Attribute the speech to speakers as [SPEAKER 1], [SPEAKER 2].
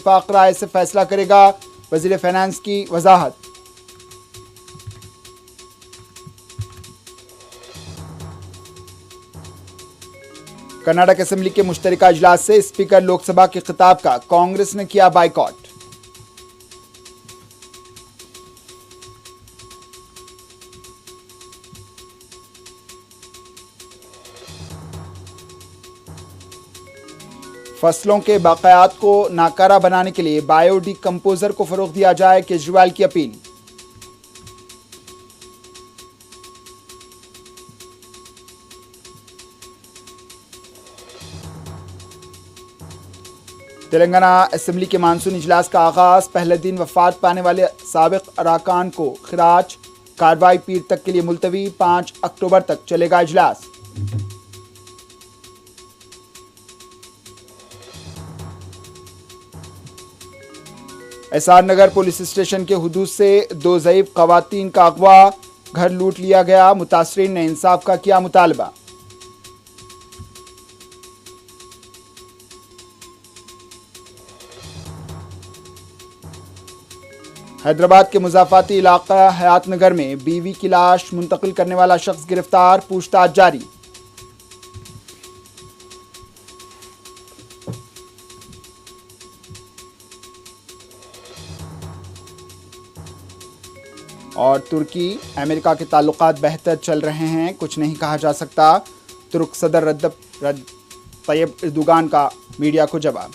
[SPEAKER 1] इत्तेफाक राय से फैसला करेगा। वज़ीर फाइनेंस की वजाहत। कर्नाटक असेंबली के मुश्तरका इजलास से स्पीकर लोकसभा के खिताब का कांग्रेस ने किया बाइकॉट। फसलों के बकायात को नाकारा बनाने के लिए बायोडिकम्पोजर को फरोग दिया जाए, केजरीवाल की अपील। तेलंगाना असेंबली के मानसून इजलास का आगाज। पहले दिन वफात पाने वाले साबिक अरकान को खिराज। कार्रवाई पीर तक के लिए मुलतवी। 5 अक्टूबर तक चलेगा इजलास। एसआर नगर पुलिस स्टेशन के हुदूद से 2 ज़ईफ खवातीन का अगवा। घर लूट लिया गया। मुतासरीन ने इंसाफ का किया मुतालबा। हैदराबाद के मुजाफाती इलाका हयात नगर में बीवी की लाश मुंतकिल करने वाला शख्स गिरफ्तार। पूछताछ जारी। और तुर्की अमेरिका के ताल्लुकात बेहतर चल रहे हैं, कुछ नहीं कहा जा सकता। तुर्क सदर रजब तय्यब एर्दोगान का मीडिया को जवाब।